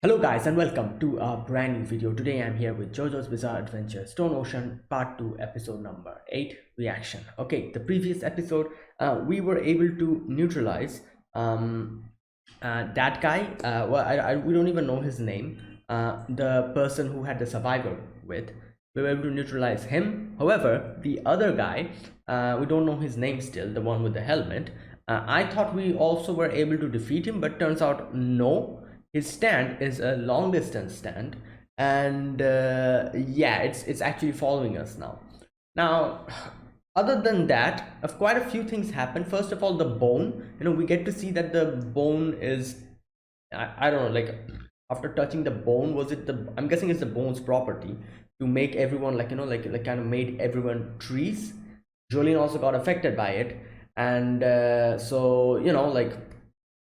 Hello guys and welcome to a brand new video. Today I'm here with JoJo's Bizarre Adventure Stone Ocean Part 2 episode number 8 reaction. Okay, the previous episode we were able to neutralize that guy. We don't even know his name. The person who had the survivor with. We were able to neutralize him. However, the other guy, we don't know his name still, the one with the helmet. I thought we also were able to defeat him, but turns out no, his stand is a long distance stand, and yeah, it's actually following us now. Other than that, quite a few things happen. First of all, the bone, we get to see that the bone is, I don't know, like, after touching the bone, was it the, I'm guessing it's the bone's property to make everyone, like kind of made everyone trees. Jolene also got affected by it, and so like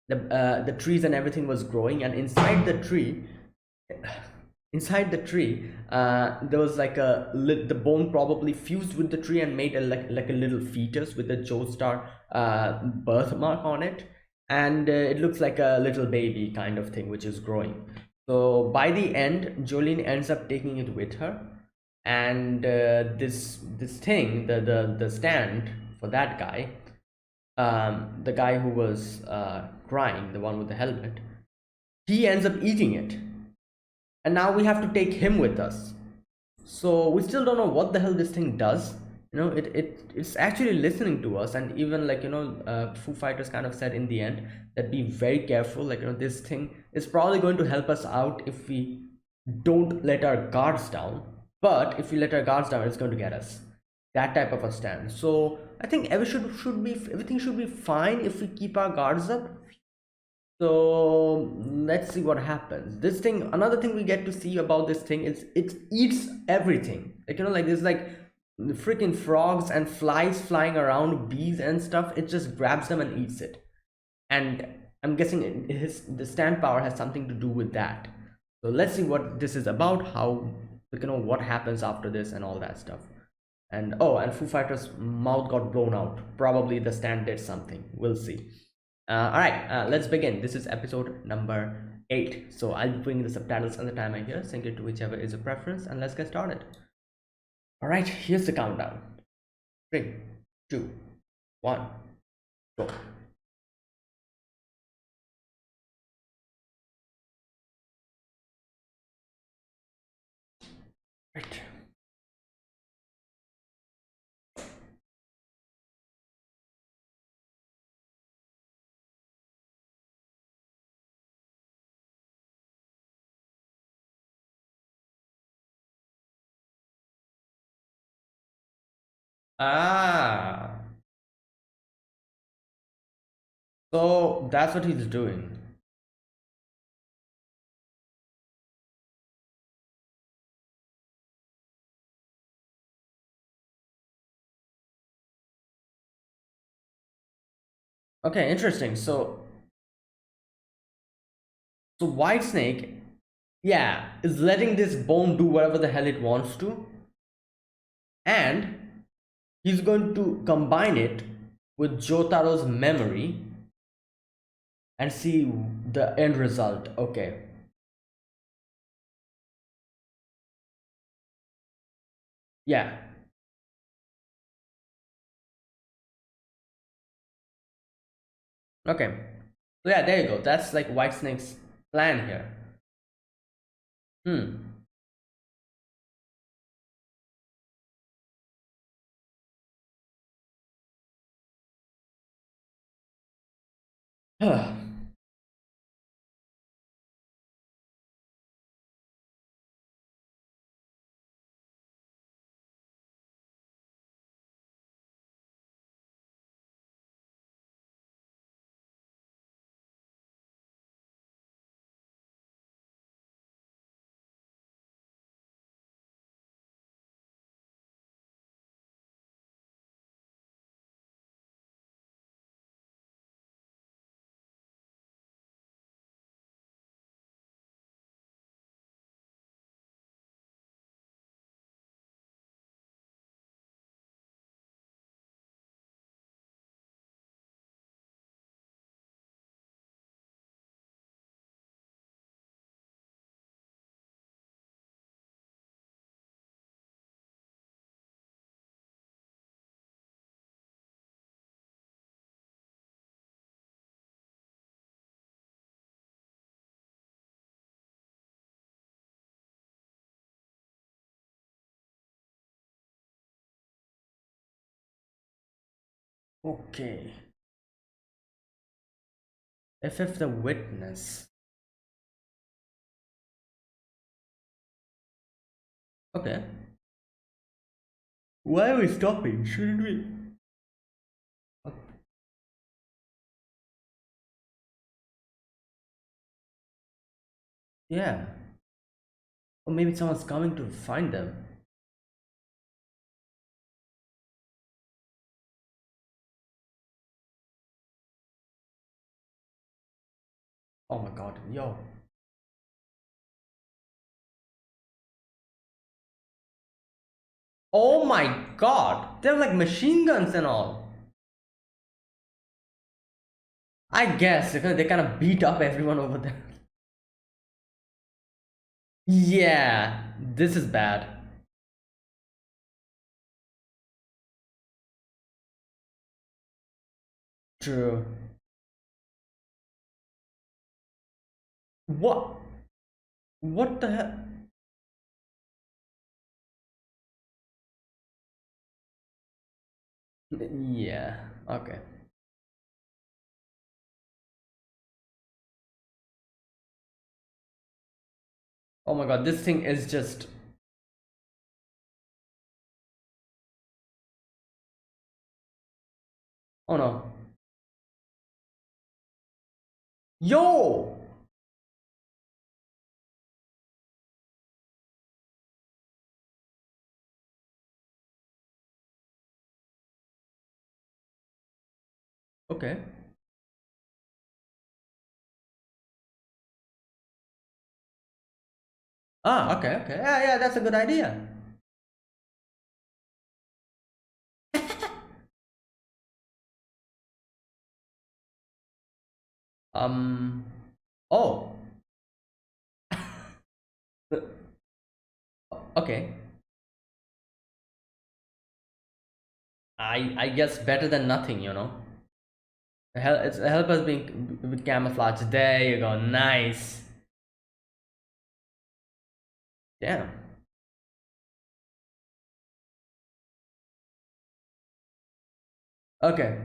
the trees and everything was growing, and inside the tree there was like the bone probably fused with the tree and made like a little fetus with a Joestar birthmark on it, and it looks like a little baby kind of thing which is growing. So by the end, Jolene ends up taking it with her, and this thing, the stand for that guy, the guy who was crying, the one with the helmet, he ends up eating it, and now we have to take him with us. So we still don't know what the hell this thing does. It's actually listening to us, and even Foo Fighters kind of said in the end that be very careful. This thing is probably going to help us out if we don't let our guards down. But if we let our guards down, it's going to get us. That type of a stand. So I think everything should be fine if we keep our guards up. So let's see what happens. This thing, another thing we get to see about this thing is it eats everything. Like there's like freaking frogs and flies flying around, bees and stuff. It just grabs them and eats it. And I'm guessing the stand power has something to do with that. So let's see what this is about, how, what happens after this and all that stuff. And oh, and Foo Fighters' mouth got blown out. Probably the stand did something. We'll see. All right, let's begin. This is episode number 8. So I'll be putting the subtitles and the timer here, sync it to whichever is your preference, and let's get started. All right, here's the countdown. 3, 2, 1, go. Right. Ah, so that's what he's doing. Okay, interesting. So Whitesnake, yeah, is letting this bone do whatever the hell it wants to, and he's going to combine it with Jotaro's memory and see the end result. Okay. Yeah. Okay. So yeah, there you go. That's like Whitesnake's plan here. Hmm. Okay. If the witness. Okay. Why are we stopping? Shouldn't we? Oh, yeah. Or maybe someone's coming to find them. Oh my god, yo. Oh my god. They're like machine guns and all. I guess because they kind of beat up everyone over there. Yeah, this is bad. True. What? What the hell? Yeah. Okay. Oh my god, this thing is just. Oh no. Yo! Okay. Ah, okay, okay. Yeah, yeah, that's a good idea. Um. Oh. Okay. I guess better than nothing, you know. Help us being with camouflage. There you go. Nice. Damn. Okay.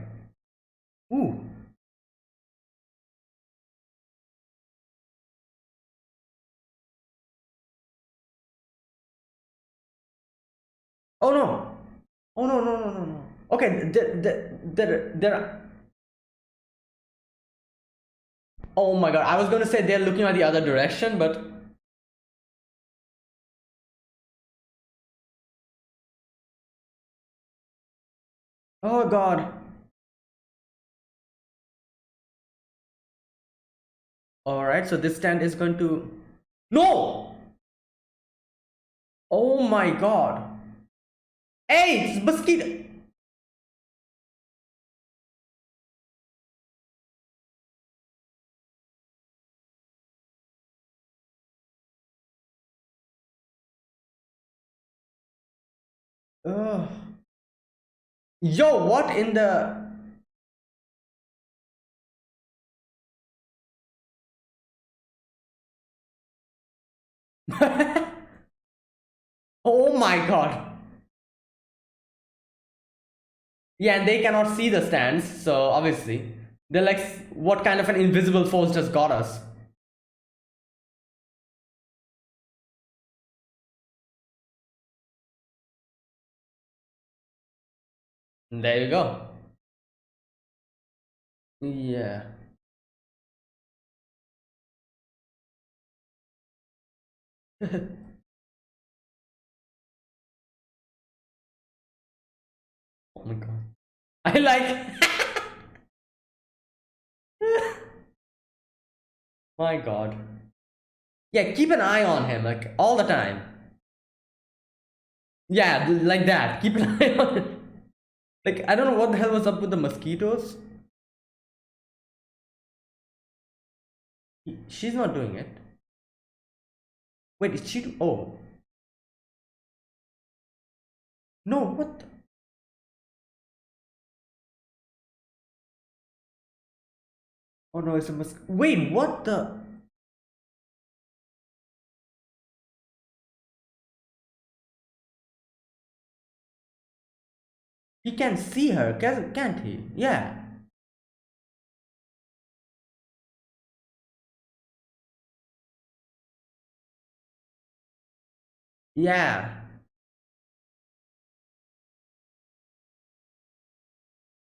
Ooh. Oh no. Oh no no no no no. Okay. There. Oh my god. I was gonna say they're looking at the other direction, but oh god. All right. So this stand is going to. No. Oh my god. Hey, it's mosquito. Ugh. Yo, what in the? Oh my god. Yeah, and they cannot see the stands, so obviously they're like, what kind of an invisible force just got us? And there you go. Yeah. Oh my god. I like. My god. Yeah, keep an eye on him, like all the time. Yeah, like that. Keep an eye on him. Like, I don't know what the hell was up with the mosquitoes. She's not doing it. Wait, is she? Oh. No, what? Oh no, it's a Wait, what the? He can see her, can't he? Yeah. Yeah.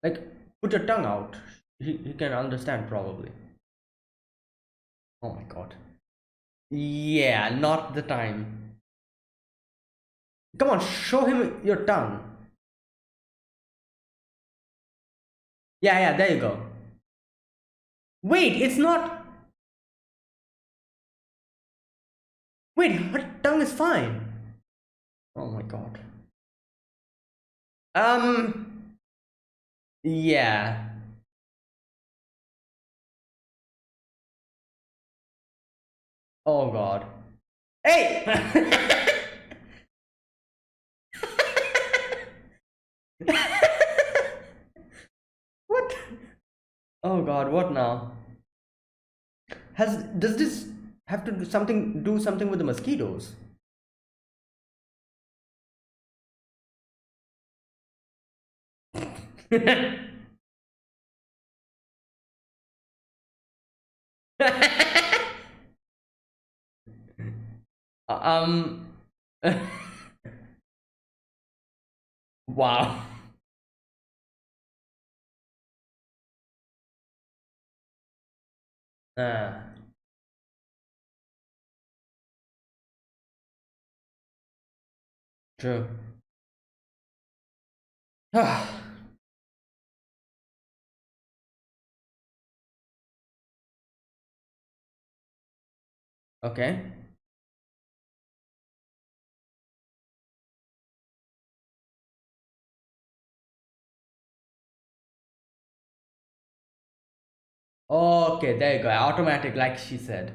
Like, put your tongue out. He can understand probably. Oh my god. Yeah, not the time. Come on, show him your tongue. Yeah, yeah, there you go. Wait, it's not. Wait, her tongue is fine. Oh my god. Yeah. Oh god. Hey! What? Oh god, what now? Does this have to do something with the mosquitoes? um wow. Uh, true. Okay. Okay, there you go. Automatic, like she said.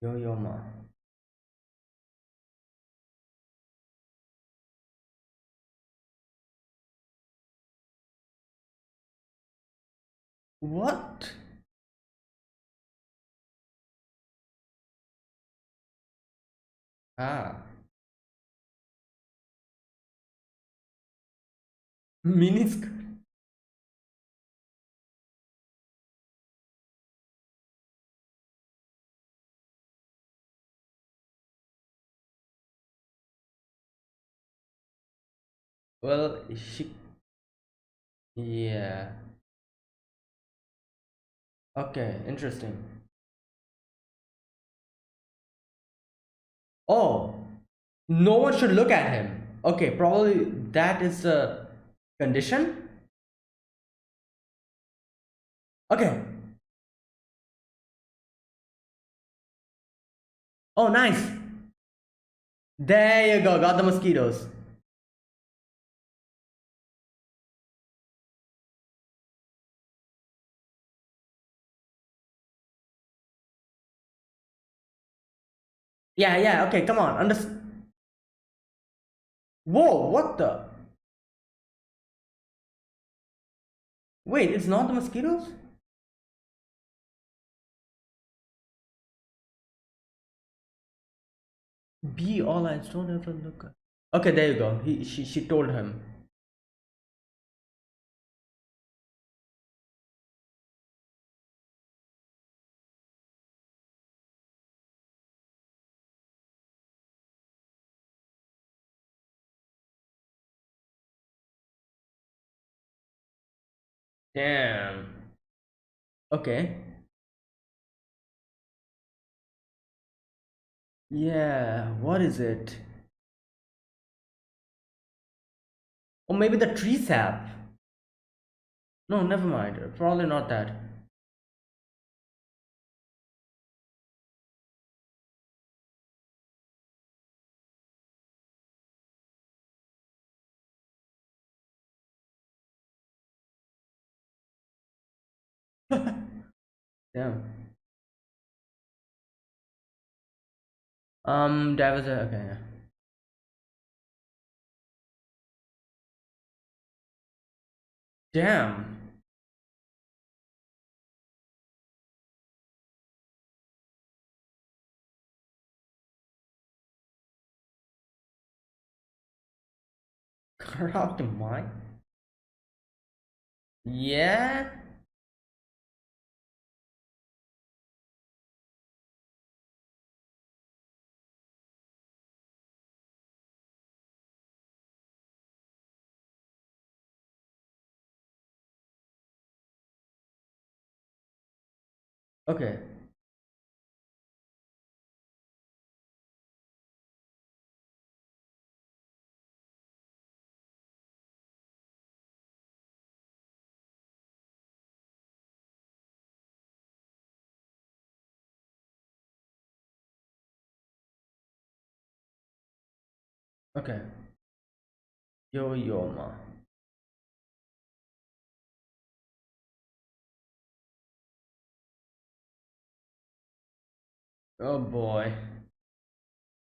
Yo ma. What? Ah. Miniskirt. Well, she. Yeah. Okay, interesting. Oh, no one should look at him. Okay, probably that is the condition. Okay. Oh, nice. There you go. Got the mosquitoes. Yeah, yeah. Okay, come on. Whoa, what the? Wait, it's not the mosquitoes? Be all eyes. Don't ever look. Okay, there you go. She told him. Damn. Okay. Yeah, what is it? Or maybe the tree sap. No, never mind. Probably not that. Damn. That was a okay. Yeah. Damn. Rocked mine? Yeah. Okay. Okay. Yo ma. Oh boy.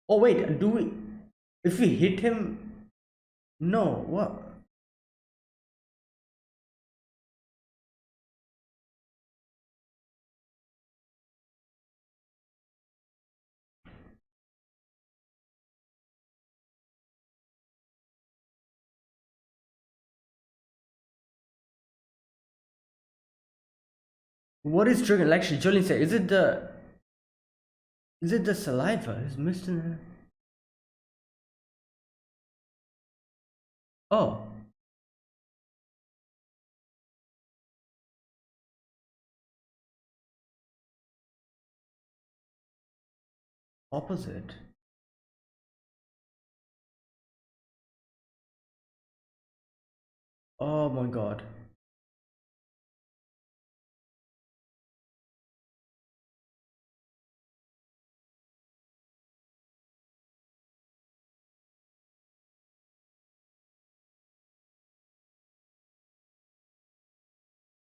Oh wait, do we? If we hit him, no. What? What is triggering? Like Jolene said, is it the? Is it the saliva? Is missing? Oh, opposite. Oh my god.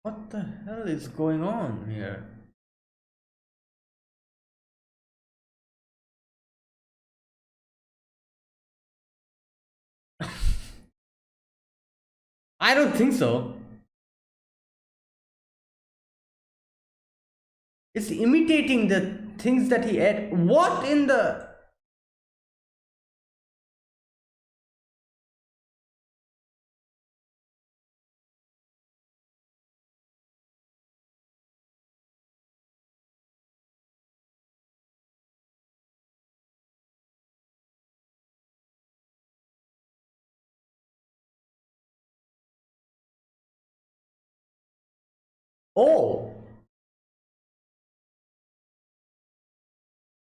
What the hell is going on here? I don't think so. It's imitating the things that he ate. What in the? Oh,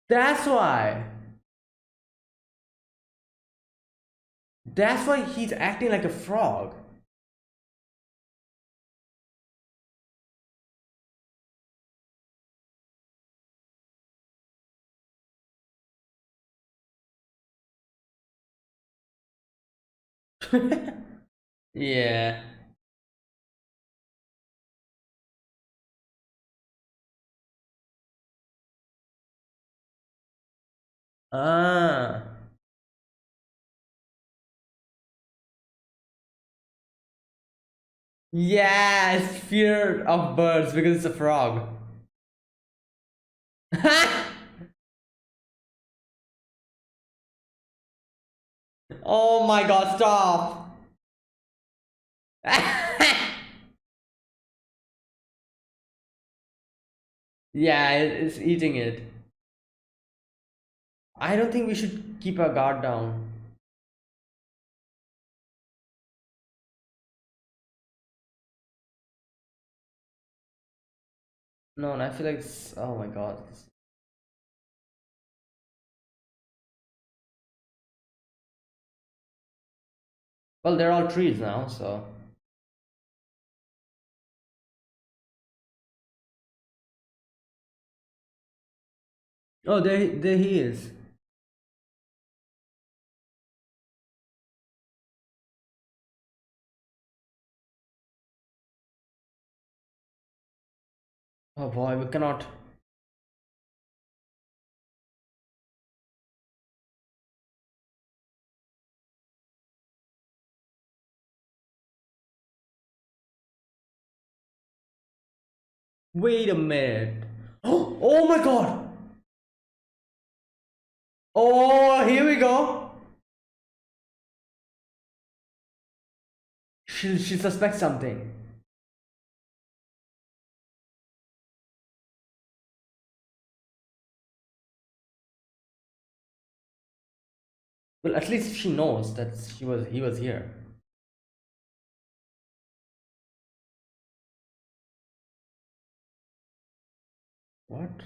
that's why. That's why he's acting like a frog. Yeah. Ah. Yes, fear of birds because it's a frog. Oh my god, stop. Yeah, it's eating it. I don't think we should keep our guard down. No, and I feel like oh my god. Well, they're all trees now, so. Oh, there he is. Oh boy, we cannot. Wait a minute. Oh my god. Oh, here we go. She suspects something. Well, at least she knows that he was here. What?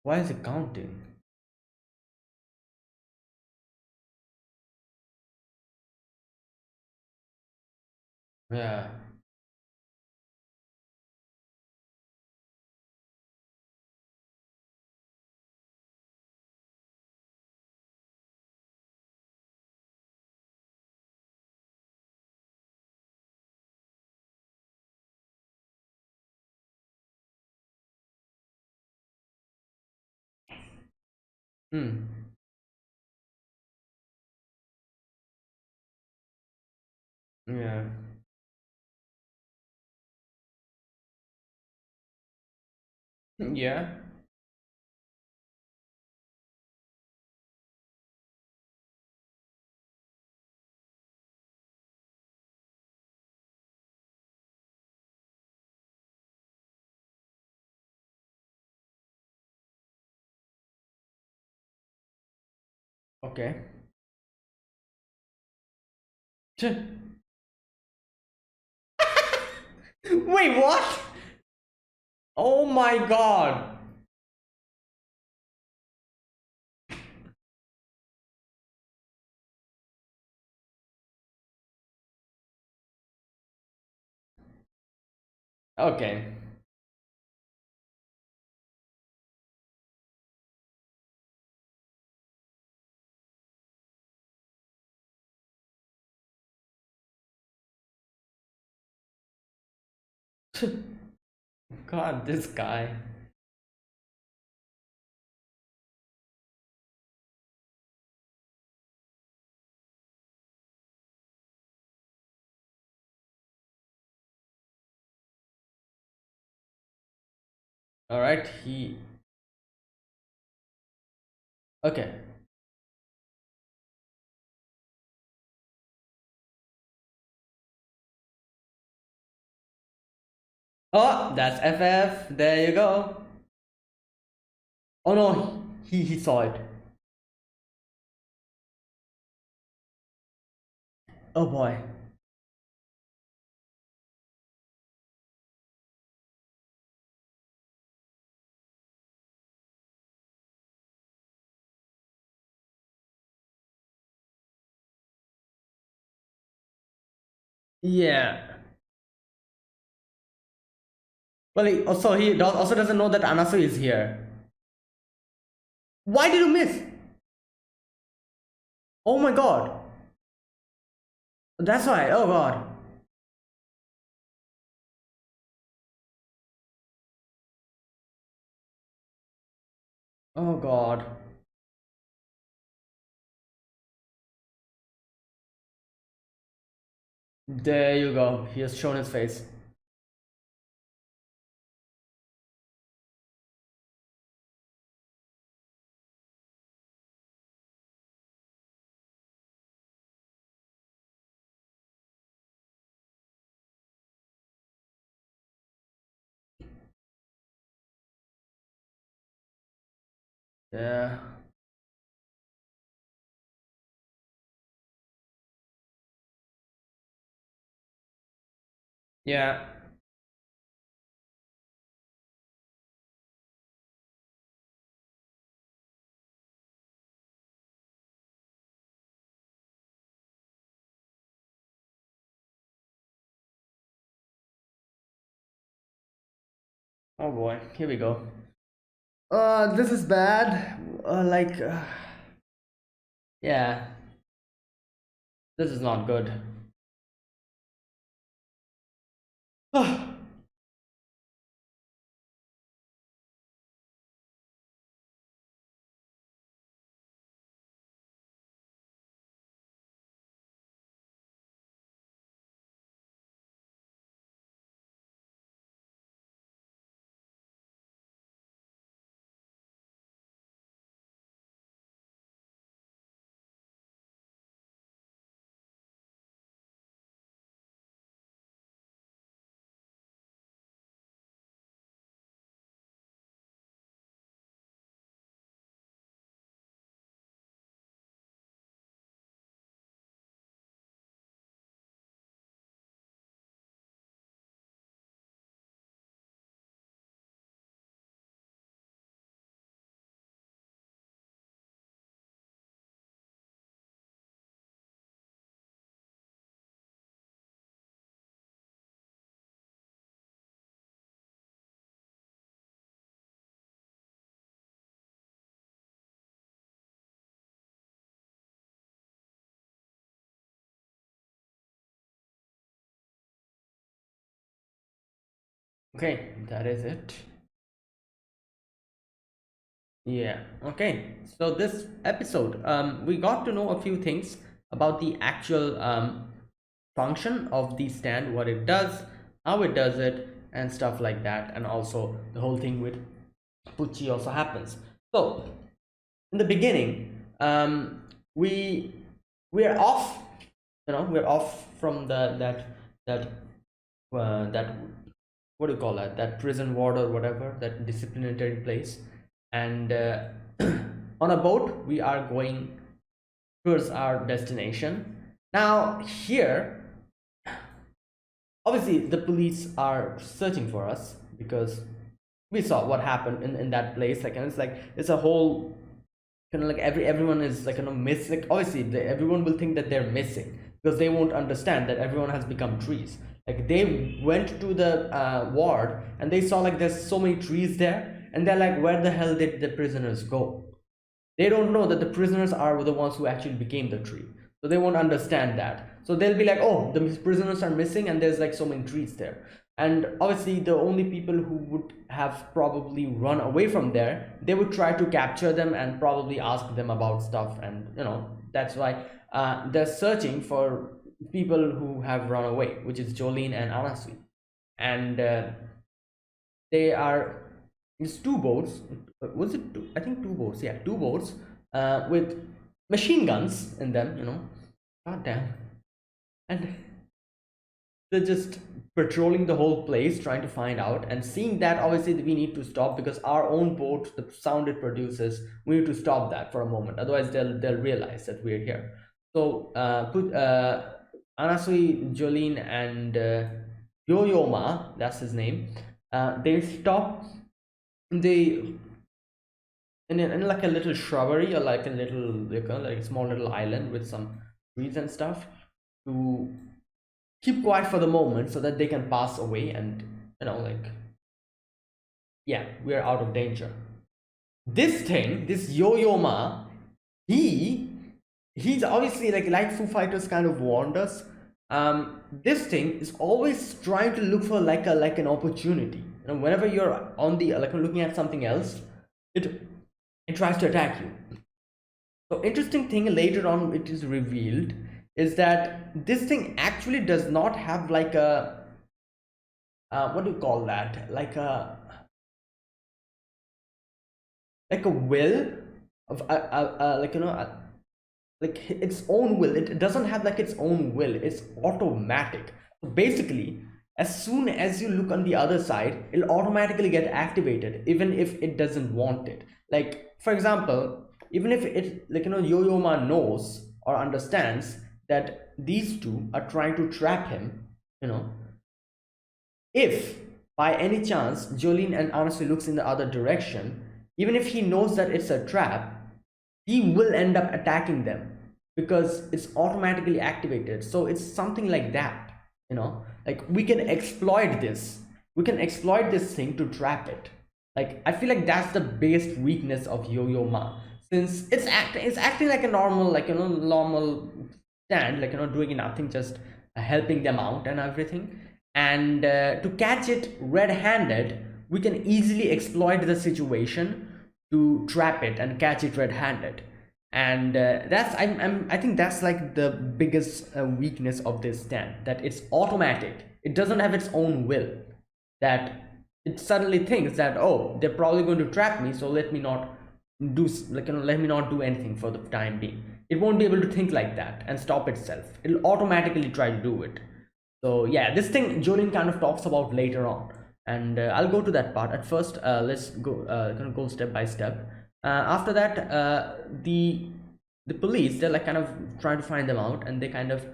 Why is it counting? Yeah. Hmm. Yeah. Yeah. Okay. Wait, what? Oh my god. Okay. God, this guy. All right, he. Okay. Oh, that's FF. There you go. Oh no, he saw it. Oh boy. Yeah. Well, he also doesn't know that Anasu is here. Why did you miss? Oh my god. That's why. Oh god. Oh god. There you go. He has shown his face. Yeah. Yeah. Oh boy. Here we go. This is bad. Yeah. This is not good. Okay, that is it. Yeah. Okay. So this episode, we got to know a few things about the actual function of the stand, what it does, how it does it, and stuff like that, and also the whole thing with Pucci also happens. So in the beginning, we we're off. We're off from that that what do you call that, that prison ward or whatever, that disciplinary place, and on a boat we are going towards our destination. Now here, obviously the police are searching for us because we saw what happened in that place, like, and it's like it's a whole kind of like everyone is like, miss, like obviously everyone will think that they're missing because they won't understand that everyone has become trees. Like they went to the ward and they saw like there's so many trees there, and they're like, where the hell did the prisoners go? They don't know that the prisoners are the ones who actually became the tree, so they won't understand that. So they'll be like, oh, the prisoners are missing and there's like so many trees there. And obviously the only people who would have probably run away from there, they would try to capture them and probably ask them about stuff, and that's why they're searching for people who have run away, which is Jolene and Anasui. And they are, it's two boats. Was it two? I think two boats. Yeah, two boats with machine guns in them. God damn. And they're just patrolling the whole place, trying to find out. And seeing that, obviously, we need to stop because our own boat, the sound it produces, we need to stop that for a moment. Otherwise, they'll realize that we're here. So put Anasui, Jolene, and Yo-Yo-Ma, that's his name. They stop. They in like a little shrubbery, or like a little like a small little island with some trees and stuff, to keep quiet for the moment so that they can pass away, and like, yeah, we are out of danger. This Yo-Yo Ma, he he's obviously like Foo Fighters kind of warned us. This thing is always trying to look for like an opportunity. Whenever you're on the like looking at something else, it tries to attack you. So interesting thing, later on it is revealed, is that this thing actually does not have like a what do you call that, like a will of like like its own will. It doesn't have like its own will, it's automatic. So basically, as soon as you look on the other side, it'll automatically get activated even if it doesn't want it. Like for example, even if it like Yo-Yo Ma knows or understands that these two are trying to trap him, you know if by any chance Jolene and Anasui looks in the other direction, even if he knows that it's a trap, he will end up attacking them because it's automatically activated. So it's something like that, like we can exploit this. We can exploit this thing to trap it. Like I feel like that's the biggest weakness of Yo-Yo Ma, since it's acting like a normal, normal stand, like doing nothing, just helping them out and everything. And to catch it red-handed, we can easily exploit the situation to trap it and catch it red-handed. And I think that's like the biggest weakness of this stand, that it's automatic. It doesn't have its own will, that it suddenly thinks that, oh, they're probably going to trap me, so let me not do let me not do anything for the time being. It won't be able to think like that and stop itself. It'll automatically try to do it. So yeah, this thing Jolene kind of talks about later on, and I'll go to that part. At first, let's go go step by step. After that, the police, they're like kind of trying to find them out, and they kind of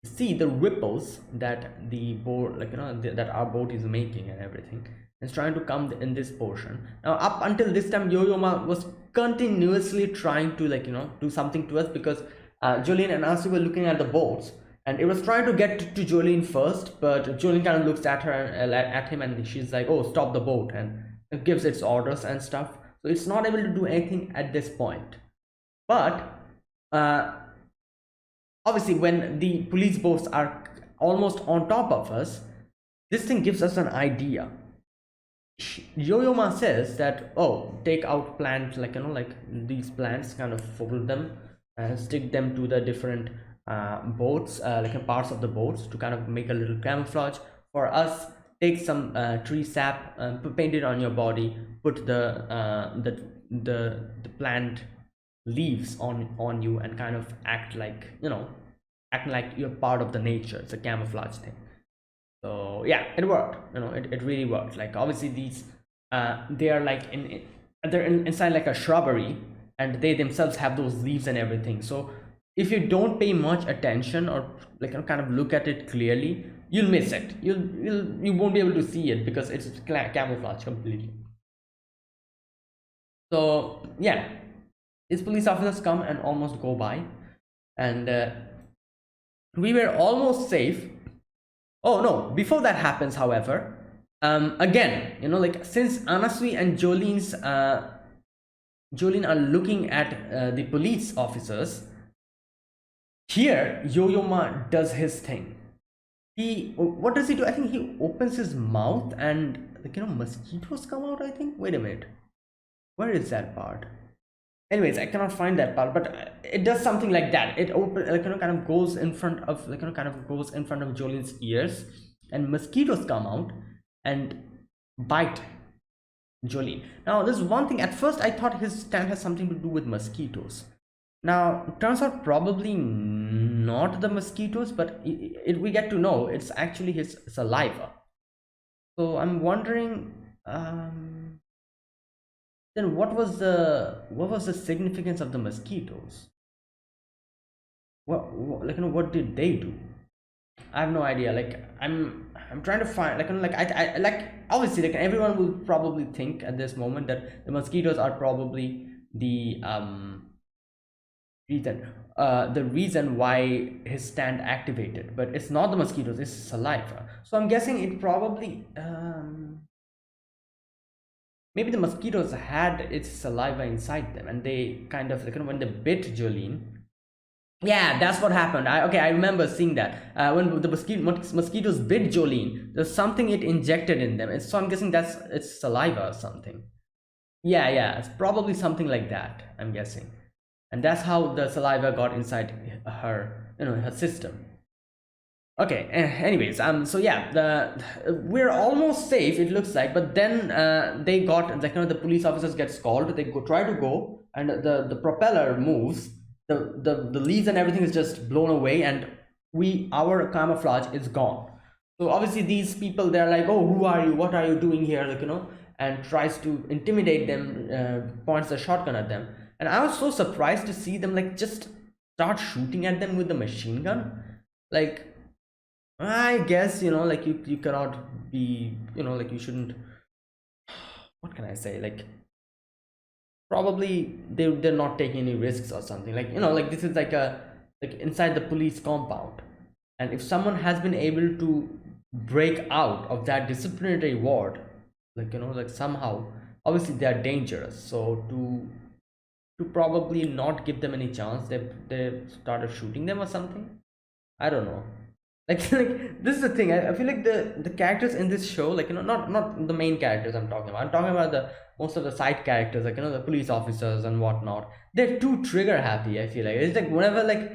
see the ripples that the boat, that our boat is making and everything. It's trying to come in this portion. Now up until this time, Yo-Yo Ma was continuously trying to do something to us, because Jolene and Asi were looking at the boats, and it was trying to get to Jolene first, but Jolene kind of looks at her and at him, and she's like, oh, stop the boat, and it gives its orders and stuff. So it's not able to do anything at this point. But obviously when the police boats are almost on top of us, this thing gives us an idea. Yo-Yo Ma says that, oh, take out plants, like, like these plants, kind of fold them and stick them to the different boats, like parts of the boats, to kind of make a little camouflage. For us, take some tree sap, paint it on your body, put the plant leaves on you, and kind of act like, act like you're part of the nature. It's a camouflage thing. So yeah, it worked. It really worked. Like, obviously these they are like they're inside like a shrubbery, and they themselves have those leaves and everything. So if you don't pay much attention, or like, kind of look at it clearly, you'll miss it. You won't be able to see it because it's camouflage completely. So yeah, these police officers come and almost go by, and we were almost safe. Oh no, before that happens, however, again, like, since Anasui and Jolene are looking at the police officers, here Yo-Yo Ma does his thing. What does he do? I think he opens his mouth and, like, mosquitoes come out, I think. Wait a minute, where is that part? Anyways, I cannot find that part, but it does something like that. It open, like, kind of goes in front of, like, kind of goes in front of Jolene's ears, and mosquitoes come out and bite Jolene. Now, there's one thing. At first, I thought his stand has something to do with mosquitoes. Now, it turns out probably not the mosquitoes, but we get to know it's actually his saliva. So I'm wondering, then what was the significance of the mosquitoes? What did they do? I have no idea. Like, I'm trying to find, like, like, I like, obviously, like, everyone will probably think at this moment that the mosquitoes are probably the reason why his stand activated, but it's not the mosquitoes, it's saliva. So I'm guessing it probably maybe the mosquitoes had its saliva inside them, and they kind of, like, when they bit Jolene. Yeah, that's what happened. I remember seeing that. When the mosquitoes bit Jolene, there's something it injected in them. So I'm guessing it's saliva or something. Yeah, it's probably something like that, I'm guessing. And that's how the saliva got inside her, her system. Okay, anyways, so yeah, we're almost safe, it looks like, but then they got, like, the police officers gets called. They try to go, and the propeller moves. The leaves and everything is just blown away, and our camouflage is gone. So obviously these people, they're like, oh, who are you, what are you doing here, like, and tries to intimidate them, points a shotgun at them. And I was so surprised to see them, like, just start shooting at them with the machine gun. Like, I guess, like, you cannot be, like, you shouldn't, what can I say, like, probably they're not taking any risks or something, like, like, this is like inside the police compound, and if someone has been able to break out of that disciplinary ward, like, like, somehow, obviously they are dangerous. So to probably not give them any chance, they started shooting them or something. I don't know. Like, this is the thing. I feel like the characters in this show, like, not the main characters I'm talking about. I'm talking about the most of the side characters, like, the police officers and whatnot. They're too trigger happy, I feel like. It's like, whenever, like,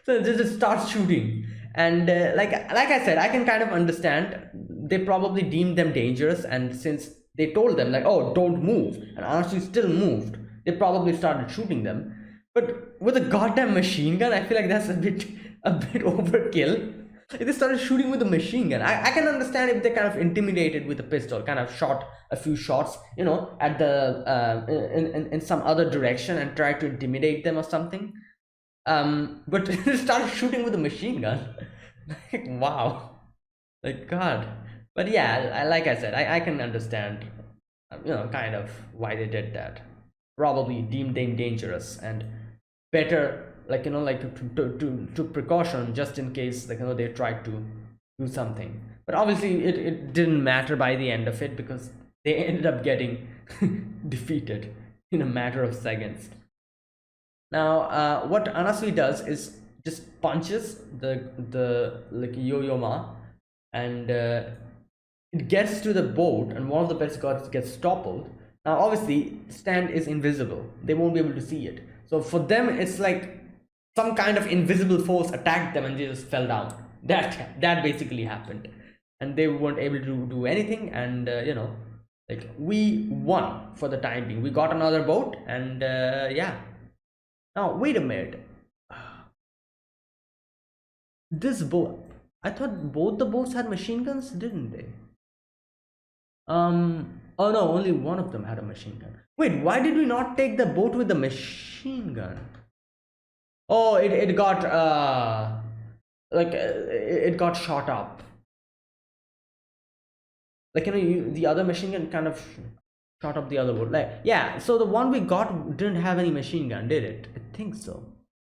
so they just start shooting. And like I said, I can kind of understand. They probably deemed them dangerous, and since they told them, like, oh, don't move, and honestly still moved, they probably started shooting them. But with a goddamn machine gun, I feel like that's a bit overkill. Like, they started shooting with a machine gun. I can understand if they kind of intimidated with a pistol, kind of shot a few shots, at the in some other direction, and tried to intimidate them or something. But they started shooting with a machine gun. Like, wow, like, God. But yeah, like I said, I can understand, kind of why they did that. Probably deemed them dangerous, and better, like, like, to precaution, just in case, like, they tried to do something. But obviously it didn't matter by the end of it, because they ended up getting defeated in a matter of seconds. Now what Anasui does is just punches the like, Yo-Yo Ma, and it gets to the boat, and one of the pets gets toppled. Now obviously stand is invisible, they won't be able to see it, so for them it's like some kind of invisible force attacked them and they just fell down. That basically happened, and they weren't able to do anything, and like we won for the time being. We got another boat, and yeah. Now wait a minute, this boat, I thought both the boats had machine guns, didn't they? Oh no, only one of them had a machine gun. Wait, why did we not take the boat with the machine gun? Oh, it got it got shot up. Like the other machine gun kind of shot up the other boat. Like yeah, so the one we got didn't have any machine gun, did it? I think so.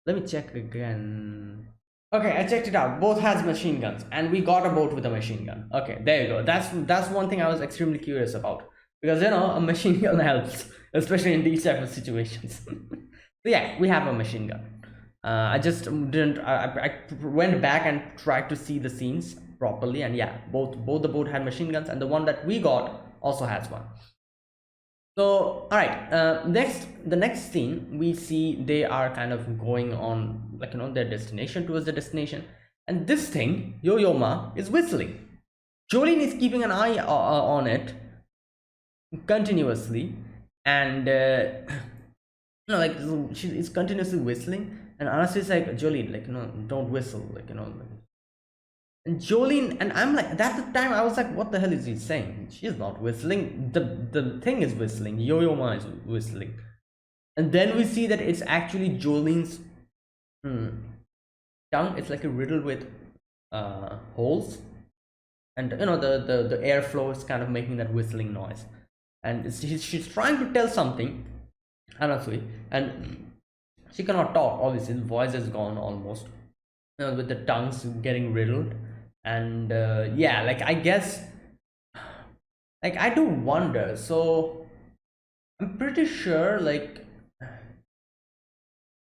Let me check again. Okay, I checked it out. Both has machine guns, and we got a boat with a machine gun. Okay, there you go. That's one thing I was extremely curious about, because a machine gun helps, especially in these type of situations. So yeah, we have a machine gun. I just didn't. I went back and tried to see the scenes properly, and yeah, both the boat had machine guns, and the one that we got also has one. So all right, the next scene we see they are kind of going on, like their destination, towards the destination, and this thing Yo-Yo Ma is whistling. Jolene is keeping an eye on it continuously, and like she is continuously whistling, and Anastasia is like, Jolene, like don't whistle, like and Jolene, and I'm like, at the time I was like, what the hell is he saying? She's not whistling. The thing is whistling. Yo-Yo Ma is whistling. And then we see that it's actually Jolene's tongue. It's like a riddle with holes, and the airflow is kind of making that whistling noise. And she's trying to tell something, honestly, and she cannot talk. Obviously, the voice is gone almost, with the tongues getting riddled. And yeah, like I guess, like I do wonder, so I'm pretty sure, like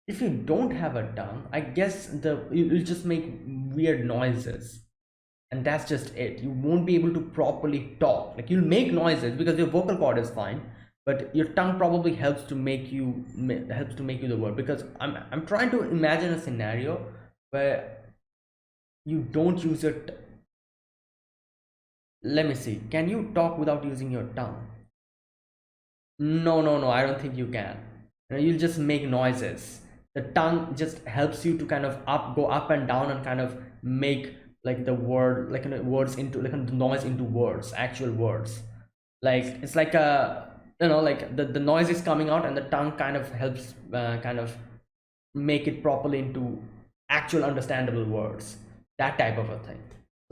if you don't have a tongue, I guess you'll just make weird noises, and that's just it. You won't be able to properly talk. Like you'll make noises because your vocal cord is fine, but your tongue probably helps to make you the word. Because I'm trying to imagine a scenario where you don't use it. Let me see, can you talk without using your tongue? No, I don't think you can. You'll just make noises. The tongue just helps you to kind of go up and down, and kind of make like the word, like words into, like the noise into words, actual words. Like it's like a, like the noise is coming out, and the tongue kind of helps kind of make it properly into actual understandable words, that type of a thing.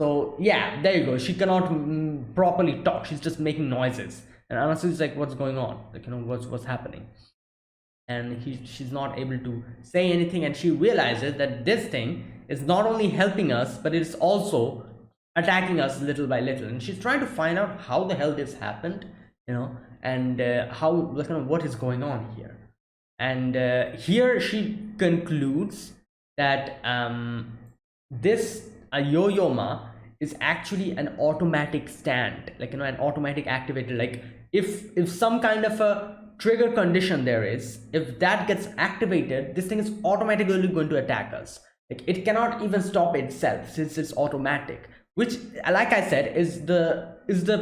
So yeah, there you go. She cannot properly talk. She's just making noises, and Anastasia is like, "What's going on? Like, what's happening?" And she's not able to say anything, and she realizes that this thing is not only helping us, but it's also attacking us little by little. And she's trying to find out how the hell this happened, and how, like, what is going on here. And here she concludes that this Yo-Yo Ma is actually an automatic stand, like an automatic activator. Like if some kind of a trigger condition there is, if that gets activated, this thing is automatically going to attack us. Like it cannot even stop itself since it's automatic, which, like I said, is the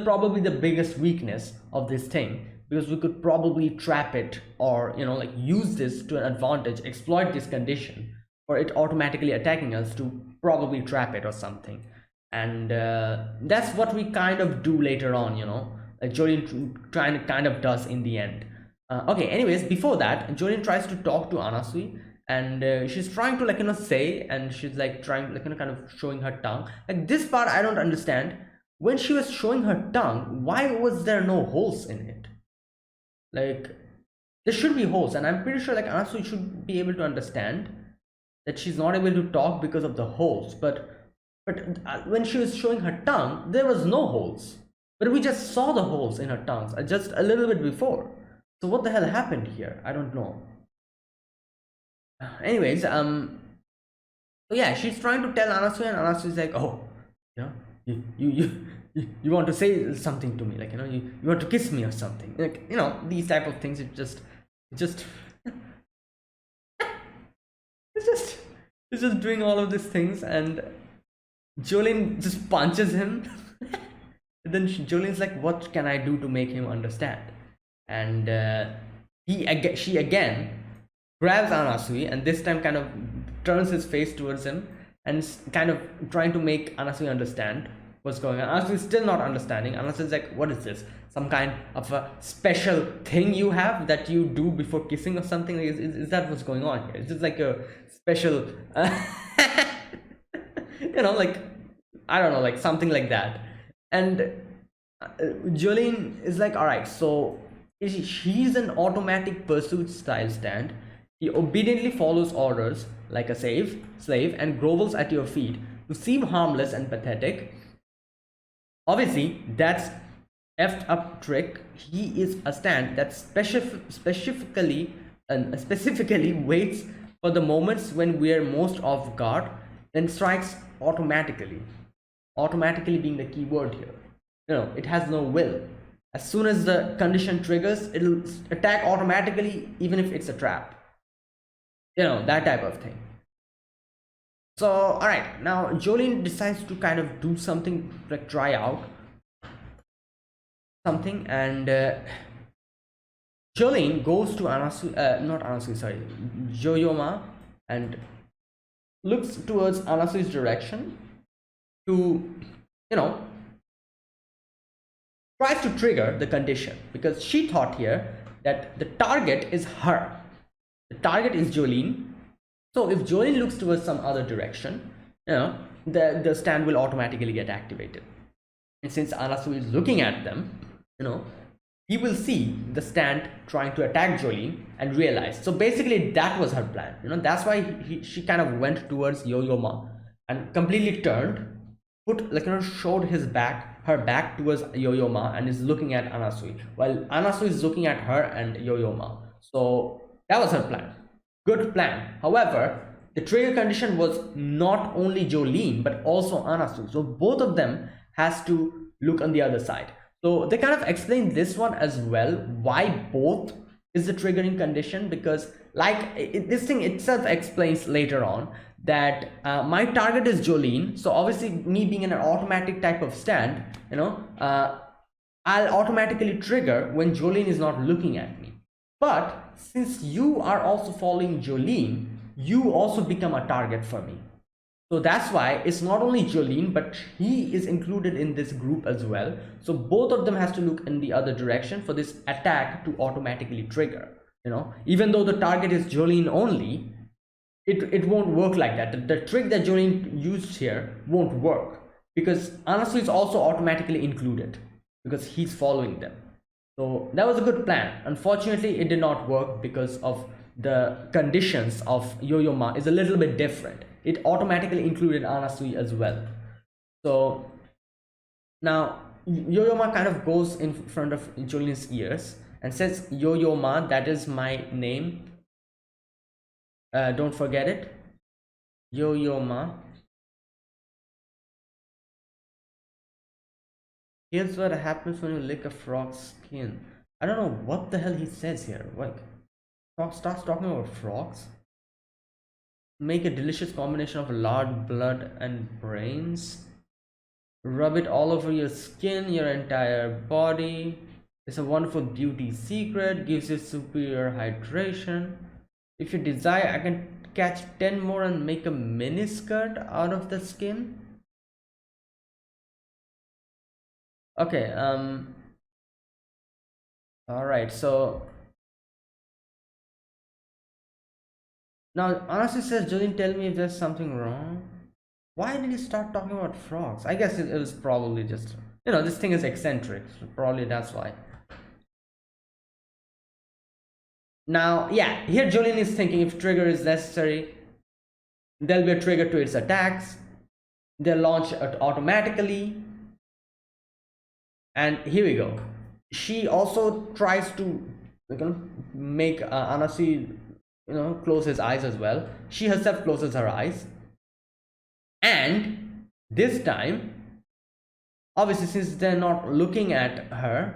probably the biggest weakness of this thing, because we could probably trap it, or like use this to an advantage, exploit this condition for it automatically attacking us to probably trap it or something. And that's what we kind of do later on, like Jolene kind of does in the end. Okay, anyways, before that, Jolene tries to talk to Anasui, and she's trying to, like, say, and she's like trying, like, kind of showing her tongue. Like this part I don't understand. When she was showing her tongue, why was there no holes in it? Like there should be holes, and I'm pretty sure like Anasui should be able to understand that she's not able to talk because of the holes. But when she was showing her tongue, there was no holes, but we just saw the holes in her tongues just a little bit before. So what the hell happened here? I don't know. Anyways, so yeah, she's trying to tell Anasui, and Anasui's like, oh, you want to say something to me, like, you want to kiss me or something, like, these type of things. It just it's just it's just doing all of these things, and Jolene just punches him. And then Jolene's like, what can I do to make him understand? And she again grabs Anasui, and this time kind of turns his face towards him and kind of trying to make Anasui understand what's going on. Anasui is still not understanding. Anasui is like, what is this? Some kind of a special thing you have that you do before kissing or something? Is that what's going on here? Is this like a special, like, I don't know, like something like that. And Jolene is like, all right, so he's an automatic pursuit style stand. He obediently follows orders like a slave and grovels at your feet to seem harmless and pathetic. Obviously, that's effed up trick. He is a stand that specifically waits for the moments when we are most off guard, then strikes automatically. Automatically being the key word here. It has no will. As soon as the condition triggers, it'll attack automatically, even if it's a trap. That type of thing. So, all right, now Jolene decides to kind of do something, like try out something, and Jolene goes to not Anasu, sorry, Joyoma, and looks towards Anasu's direction to, tries to trigger the condition, because she thought here that the target is her. The target is Jolene. So if Jolene looks towards some other direction, the stand will automatically get activated. And since Anasu is looking at them, he will see the stand trying to attack Jolene and realize. So basically that was her plan. That's why she kind of went towards Yo-Yo-Ma and completely turned, showed her back towards Yo-Yo-Ma, and is looking at Anasui, while Anasui is looking at her and Yo-Yo-Ma. So that was her plan. Good plan. However, the trigger condition was not only Jolene but also Anasu. So both of them has to look on the other side. So they kind of explain this one as well, why both is the triggering condition, because this thing itself explains later on that my target is Jolene. So obviously me being in an automatic type of stand, I'll automatically trigger when Jolene is not looking at me. But since you are also following Jolene, you also become a target for me. So that's why it's not only Jolene, but he is included in this group as well. So both of them has to look in the other direction for this attack to automatically trigger. Even though the target is Jolene only, it won't work like that. The trick that Jolene used here won't work, because Anasu is also automatically included because he's following them. So that was a good plan. Unfortunately, it did not work because of the conditions of Yo-Yo-Ma is a little bit different. It automatically included Anasui as well. So now Yo-Yo-Ma kind of goes in front of Jolene's ears and says, Yo-Yo-Ma, that is my name. Don't forget it. Yo-Yo-Ma. Here's what happens when you lick a frog's skin. I don't know what the hell he says here. Like, Frog starts talking about frogs. Make a delicious combination of lard, blood, and brains. Rub it all over your skin, your entire body. It's a wonderful beauty secret. Gives you superior hydration. If you desire, I can catch 10 more and make a mini skirt out of the skin. Okay, alright, so now honestly says, Jolene, tell me if there's something wrong. Why did he start talking about frogs? I guess it was probably just, this thing is eccentric, so probably that's why. Now, yeah, here Jolene is thinking if trigger is necessary, there'll be a trigger to its attacks. They'll launch it automatically. And here we go. She also tries to make Anasi, close his eyes as well. She herself closes her eyes. And this time, Obviously, since they're not looking at her,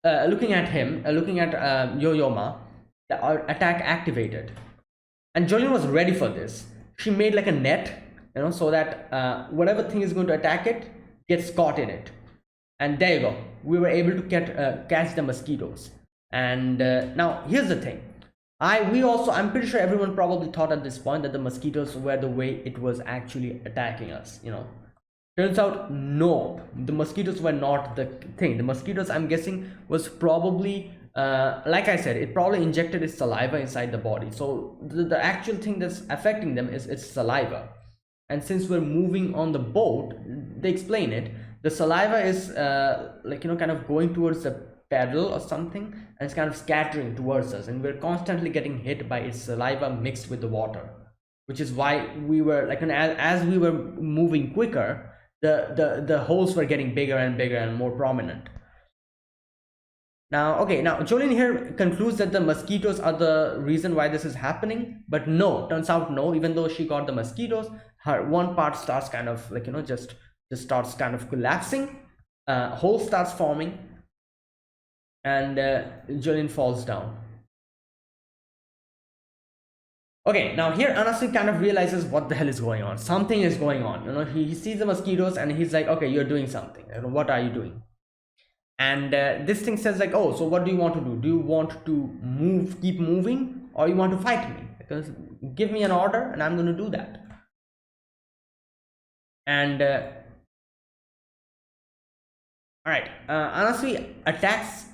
looking at him, looking at Yo-Yo-Ma, the attack activated. And Jolene was ready for this. She made like a net, so that whatever thing is going to attack it gets caught in it. And there you go. We were able to catch the mosquitoes. And now here's the thing. I'm pretty sure everyone probably thought at this point that the mosquitoes were the way it was actually attacking us. Turns out, no, the mosquitoes were not the thing. The mosquitoes, I'm guessing, was probably, like I said, it probably injected its saliva inside the body. So the actual thing that's affecting them is its saliva. And since we're moving on the boat, they explain it. The saliva is kind of going towards the pedal or something, and it's kind of scattering towards us, and we're constantly getting hit by its saliva mixed with the water, which is why we were as we were moving quicker, the holes were getting bigger and bigger and more prominent. Now Jolene here concludes that the mosquitoes are the reason why this is happening, but no, turns out no. Even though she got the mosquitoes, her one part starts kind of just starts kind of collapsing, hole starts forming, and Jolene falls down. Okay, now here Anasu kind of realizes what the hell is going on. Something is going on. He sees the mosquitoes and he's like, okay, you're doing something. What are you doing? And this thing says like, oh, so what do you want to do? Do you want to keep moving, or you want to fight me? Because give me an order and I'm going to do that. And all right, Anasu attacks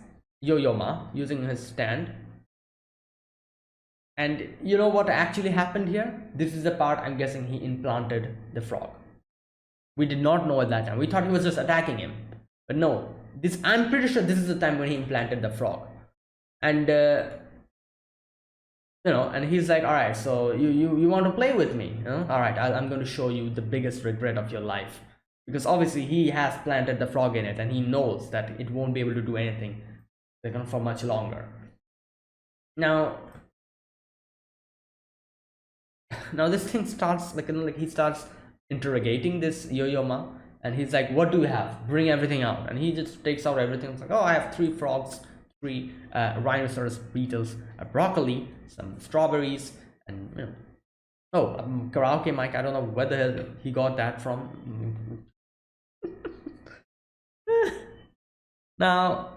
Yo-Yo-Ma using his stand. And you know what actually happened here? This is the part I'm guessing he implanted the frog. We did not know at that time. We thought he was just attacking him. But no, I'm pretty sure this is the time when he implanted the frog. And and he's like, all right, so you want to play with me? All right, I'm going to show you the biggest regret of your life. Because obviously he has planted the frog in it, and he knows that it won't be able to do anything for much longer. Now this thing starts he starts interrogating this Yo-Yo-Ma, and he's like, what do you have? Bring everything out. And he just takes out everything. It's like, oh, I have 3 frogs, 3 rhinoceros beetles, a broccoli, some strawberries, and karaoke mic. I don't know where the hell he got that from. Now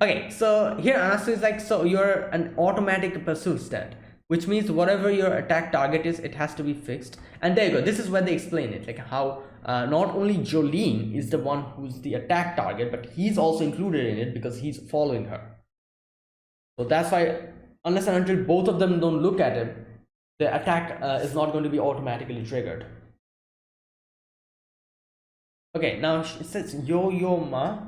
okay, so here Anasu is like, so you're an automatic pursuit stand, which means whatever your attack target is, it has to be fixed. And there you go. This is where they explain it, like how not only Jolene is the one who's the attack target, but he's also included in it because he's following her. So that's why, unless and until both of them don't look at it, the attack is not going to be automatically triggered. Okay, now it says Yo-Yo-Ma.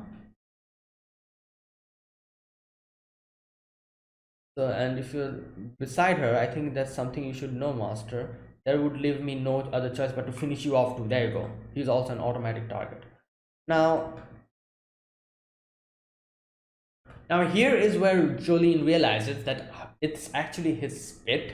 So, and if you're beside her, I think that's something you should know, master. There would leave me no other choice but to finish you off too. There you go. He's also an automatic target. Now here is where Jolene realizes that it's actually his spit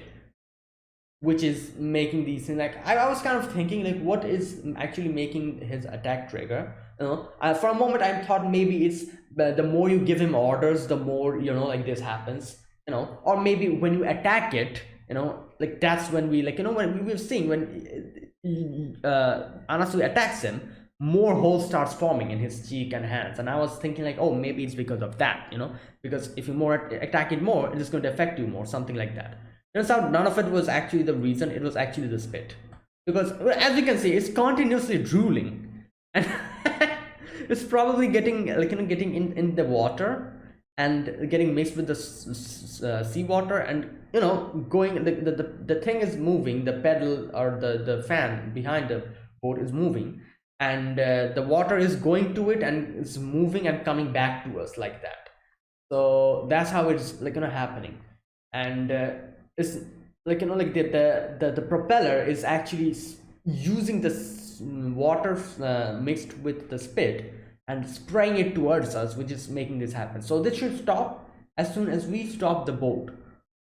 which is making these things. Like I was kind of thinking, like, what is actually making his attack trigger? For a moment I thought maybe it's the more you give him orders, the more like this happens. Or maybe when you attack it, like that's when we when we've seen when Anasu attacks him, more holes starts forming in his cheek and hands. And I was thinking like, oh, maybe it's because of that, because if you attack it more, it is going to affect you more, something like that. Turns out none of it was actually the reason. It was actually the spit, because as you can see, it's continuously drooling, and it's probably getting getting in the water and getting mixed with the seawater, and going, the thing is moving, the pedal or the fan behind the boat is moving, and the water is going to it and it's moving and coming back to us like that. So that's how it's happening. And it's the propeller is actually using the water mixed with the spit and spraying it towards us, which is making this happen. So this should stop as soon as we stop the boat.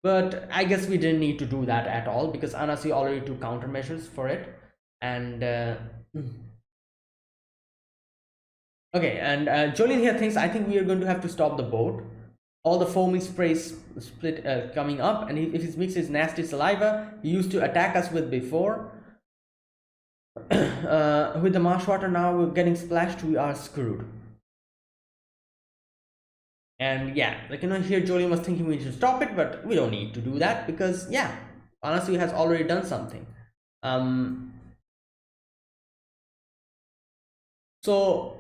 But I guess we didn't need to do that at all, because Anasi already took countermeasures for it. And okay, and Jolene here thinks, I think we are going to have to stop the boat. All the foaming sprays split coming up, and if he mixes nasty saliva he used to attack us with before, with the marsh water now we're getting splashed, we are screwed. And yeah, like here Jolene was thinking we should stop it, but we don't need to do that because yeah, Anasu has already done something. So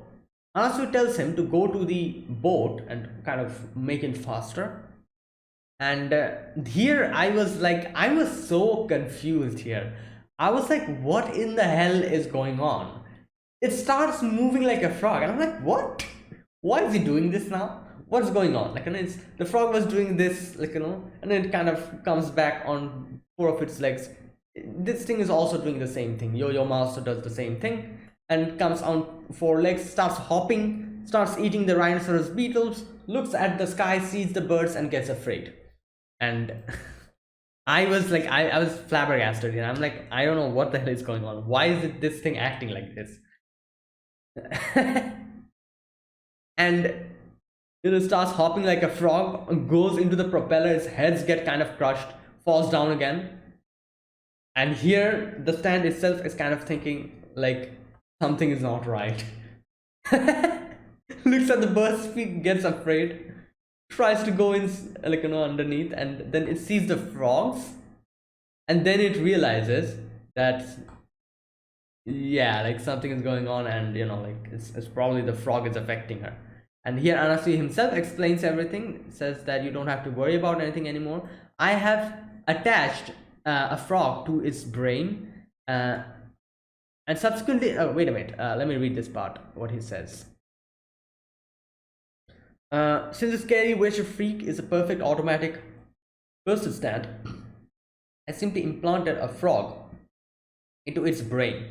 Anasu tells him to go to the boat and kind of make it faster. And here I was so confused here. I was like, what in the hell is going on? It starts moving like a frog, and I'm like, what? Why is he doing this now? What's going on? Like, it's the frog was doing this, like, and then it kind of comes back on four of its legs. This thing is also doing the same thing. Yo-Yo Ma does the same thing and comes on four legs, starts hopping, starts eating the rhinoceros beetles, looks at the sky, sees the birds, and gets afraid. And I was like, I was flabbergasted, I'm like, I don't know what the hell is going on. Why is it this thing acting like this? And it starts hopping like a frog, goes into the propeller, its heads get kind of crushed, falls down again. And here the stand itself is kind of thinking like something is not right. Looks at the bird's feet, gets afraid, tries to go in, like, underneath, and then it sees the frogs, and then it realizes that yeah, like something is going on, and like it's probably the frog is affecting her. And here Anasu himself explains everything, says that you don't have to worry about anything anymore. I have attached a frog to its brain, and subsequently, oh wait a minute, let me read this part, what he says. Since the scary witcher freak is a perfect automatic person stand, I simply implanted a frog into its brain.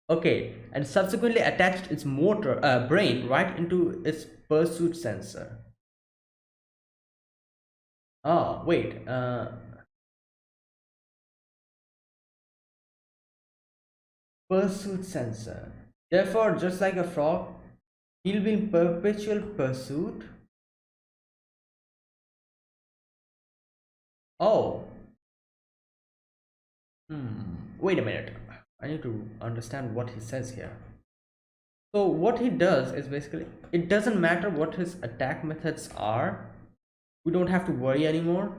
Okay, and subsequently attached its brain right into its pursuit sensor. Oh, wait. Pursuit sensor. Therefore, just like a frog, he'll be in perpetual pursuit. Oh. Wait a minute. I need to understand what he says here. So what he does is basically, it doesn't matter what his attack methods are. We don't have to worry anymore.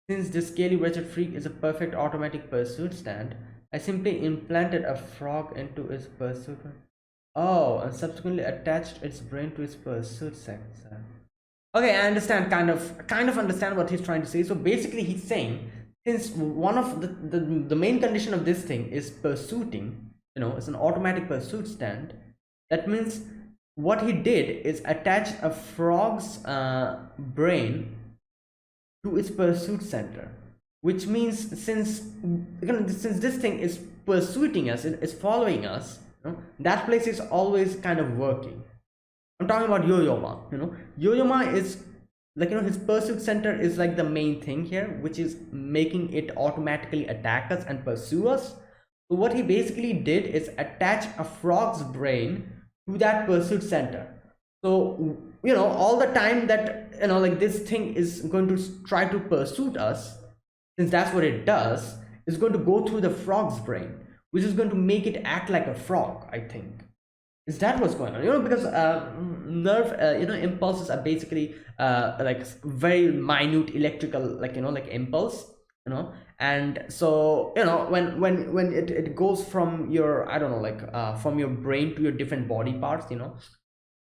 Since this scaly wretched freak is a perfect automatic pursuit stand, I simply implanted a frog into its pursuit. Oh, and subsequently attached its brain to its pursuit sensor. Okay, I understand, kind of understand what he's trying to say. So basically he's saying, since one of the main condition of this thing is pursuiting, it's an automatic pursuit stand, that means what he did is attach a frog's brain to its pursuit center, which means since this thing is pursuing us, it's following us, that place is always kind of working. I'm talking about Yo-Yo Ma. Yo-Yo Ma is like, his pursuit center is like the main thing here, which is making it automatically attack us and pursue us. So what he basically did is attach a frog's brain to that pursuit center. So all the time that like this thing is going to try to pursue us, since that's what it does, is going to go through the frog's brain, which is going to make it act like a frog, I think. Is that what's going on? Because nerve impulses are basically like very minute electrical, like impulse, and so when it goes from your, I don't know, like from your brain to your different body parts,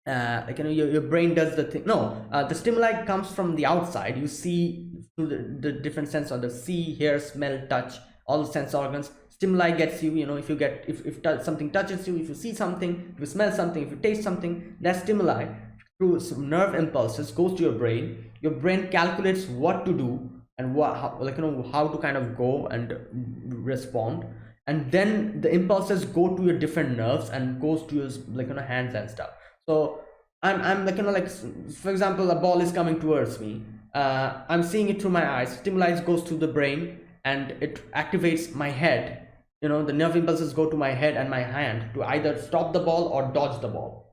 like your brain does the thing. No, the stimuli comes from the outside. You see through the different sense on the see, hear, smell, touch, all the sense organs. Stimuli gets you, if you get, if something touches you, if you see something, if you smell something, if you taste something, that stimuli through some nerve impulses goes to your brain. Your brain calculates what to do and how to kind of go and respond, and then the impulses go to your different nerves and goes to your hands and stuff. So I'm like for example, a ball is coming towards me. I'm seeing it through my eyes. Stimuli goes to the brain and it activates my head, the nerve impulses go to my head and my hand to either stop the ball or dodge the ball.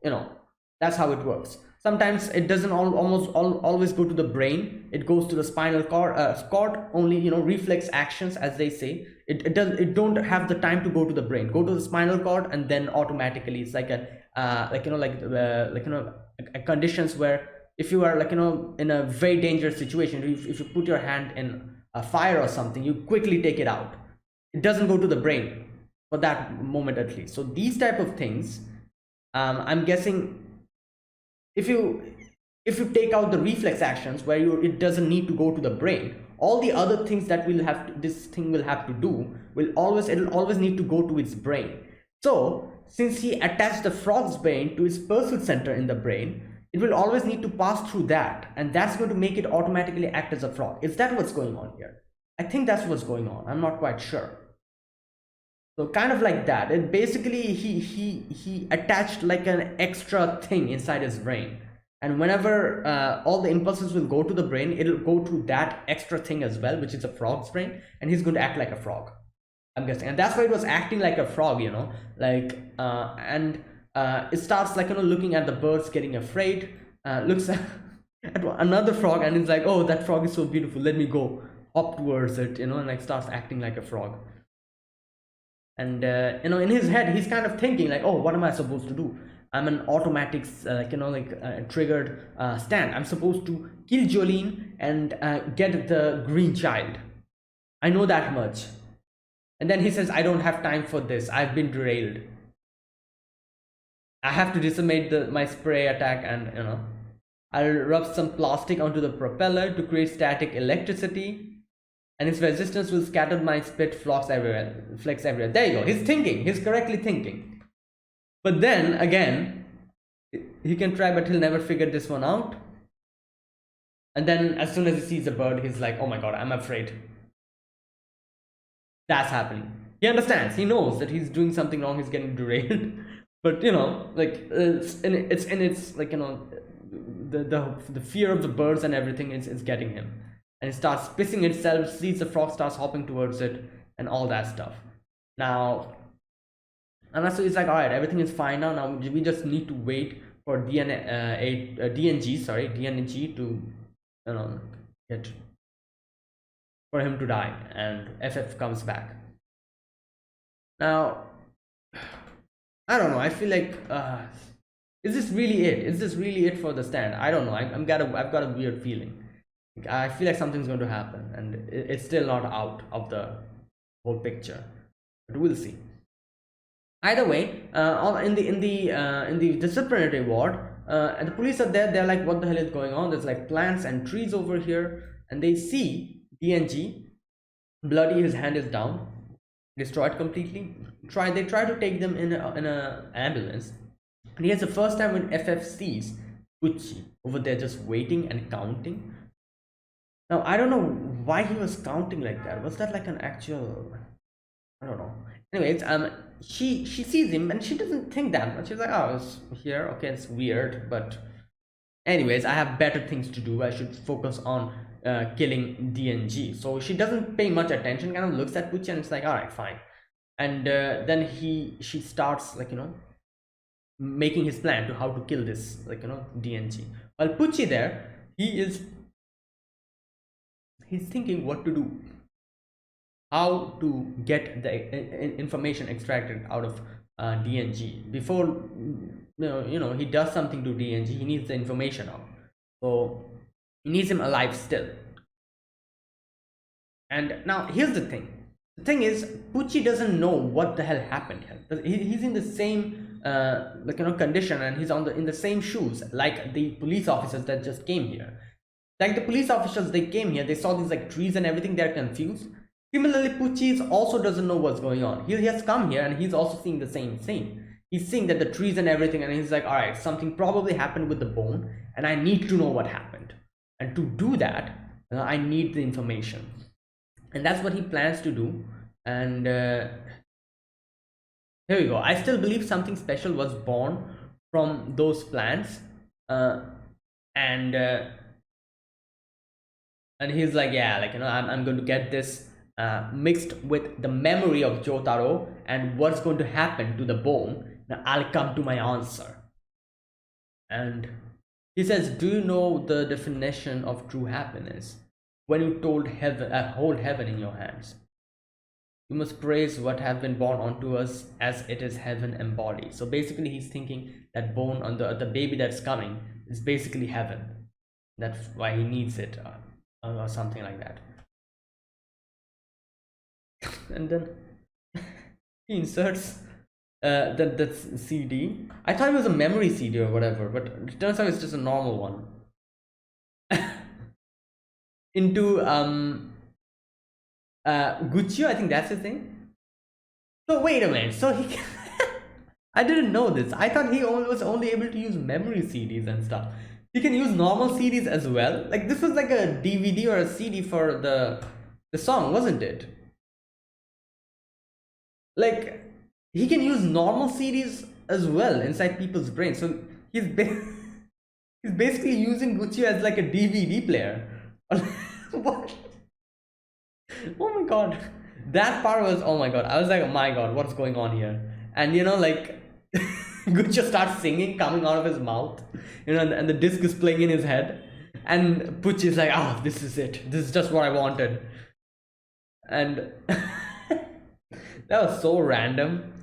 That's how it works. Sometimes it doesn't always go to the brain. It goes to the spinal cord only. Reflex actions, as they say, it don't have the time to go to the brain. Go to the spinal cord, and then automatically it's like conditions where, if you are in a very dangerous situation, if you put your hand in a fire or something, you quickly take it out. It doesn't go to the brain for that moment, at least. So these type of things, I'm guessing, if you take out the reflex actions where it doesn't need to go to the brain, all the other things that this thing will have to do it'll always need to go to its brain. So since he attached the frog's brain to its pursuit center in the brain, it will always need to pass through that, and that's going to make it automatically act as a frog. Is that what's going on here? I think that's what's going on. I'm not quite sure. So kind of like that. It basically, he attached like an extra thing inside his brain, and whenever all the impulses will go to the brain, it'll go to that extra thing as well, which is a frog's brain, and he's going to act like a frog, I'm guessing. And that's why it was acting like a frog, and it starts looking at the birds, getting afraid, looks at another frog, and it's like, oh, that frog is so beautiful, let me go hop towards it, and starts acting like a frog. And in his head, he's kind of thinking like, oh, what am I supposed to do? I'm an automatic triggered stand. I'm supposed to kill Jolene and get the green child. I know that much. And then he says, I don't have time for this, I've been derailed. I have to decimate my spray attack, and I'll rub some plastic onto the propeller to create static electricity, and its resistance will scatter my spit flocks everywhere. There you go. He's correctly thinking. But then again, he can try, but he'll never figure this one out. And then as soon as he sees a bird, he's like, oh my god, I'm afraid. That's happening. He understands, he knows that he's doing something wrong, he's getting derailed. But the fear of the birds and everything is getting him, and it starts pissing itself, sees the frog, starts hopping towards it, and all that stuff. Now, and so it's like, all right, everything is fine now. Now we just need to wait for DNG to get for him to die, and FF comes back. Now, I don't know. I feel like, is this really it? Is this really it for the stand? I don't know. I've got a weird feeling. I feel like something's going to happen, and it's still not out of the whole picture. But we'll see. Either way, in the disciplinary ward, and the police are there. They're like, what the hell is going on? There's like plants and trees over here, and they see DNG bloody. His hand is down, destroyed completely. They try to take them in a ambulance, and here's the first time when FF sees Pucci over there just waiting and counting. Now I don't know why he was counting like that. Was that like an actual, I don't know. Anyways, she sees him and she doesn't think that much. She's like, oh, it's here, okay, it's weird, but anyways, I have better things to do. I should focus on killing DNG. So she doesn't pay much attention, kind of looks at Pucci, and it's like, all right, fine. And then she starts making his plan to how to kill this DNG. While Pucci there, he's thinking what to do, how to get the information extracted out of DNG before he does something to DNG. He needs the information out, so he needs him alive still. And now here's the thing. The thing is, Pucci doesn't know what the hell happened here. He's in the same condition, and he's in the same shoes like the police officers that just came here. Like the police officers, they came here, they saw these trees and everything, they're confused. Similarly, Pucci also doesn't know what's going on. He has come here and he's also seeing the same thing. He's seeing that the trees and everything, and he's like, all right, something probably happened with the bone, and I need to know what happened. And to do that, I need the information. And that's what he plans to do. And here we go. I still believe something special was born from those plants. And he's like, yeah, I'm going to get this mixed with the memory of Jotaro and what's going to happen to the bone, now I'll come to my answer. And he says, do you know the definition of true happiness? When you hold heaven in your hands. You must praise what have been born unto us as it is heaven embodied. So basically he's thinking that bone on the baby that's coming is basically heaven. That's why he needs it, or something like that. And then he inserts that CD. I thought it was a memory CD or whatever, but it turns out it's just a normal one. Into Guccio, I think that's his thing. So wait a minute. So he, I didn't know this. I thought he was only able to use memory CDs and stuff. He can use normal CDs as well. Like this was like a DVD or a CD for the song, wasn't it? Like he can use normal CDs as well inside people's brains. So he's he's basically using Gucci as like a DVD player. What? Oh my god, that part was, oh my god, I was like, oh my god, what's going on here? And you know, like Gucci starts singing coming out of his mouth, you know, and the disc is playing in his head, and Pucci is like, oh, this is it, this is just what I wanted. And that was so random.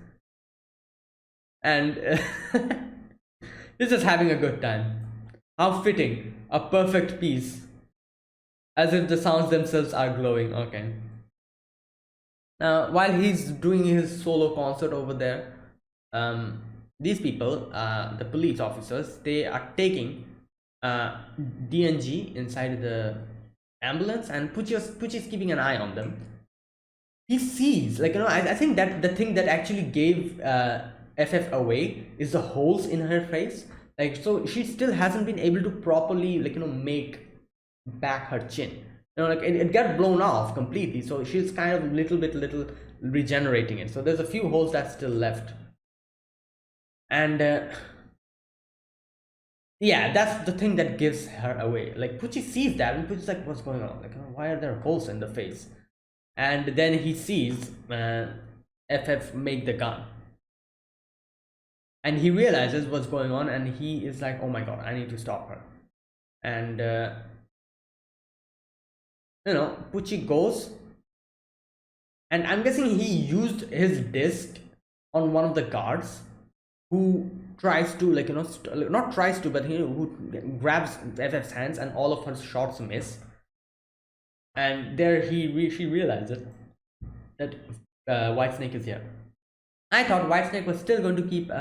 And he's just having a good time. How fitting, a perfect piece, as if the sounds themselves are glowing. Okay. Now, while he's doing his solo concert over there, these people, the police officers, they are taking DNG inside the ambulance, and Pucci's keeping an eye on them. He sees, like, you know, I think that the thing that actually gave FF away is the holes in her face. Like, so she still hasn't been able to properly, like, you know, make back her chin, you know, like it got blown off completely, so she's kind of little regenerating it, so there's a few holes that's still left. And yeah, that's the thing that gives her away. Like Pucci sees that, and Pucci's like, what's going on, like, why are there holes in the face? And then he sees FF make the gun, and he realizes what's going on, and he is like, oh my god, I need to stop her. And you know, Pucci goes, and I'm guessing he used his disc on one of the guards who tries to, like, you know, not tries to, but who grabs FF's hands, and all of her shots miss. And there she realizes that Whitesnake is here. I thought Whitesnake was still going to keep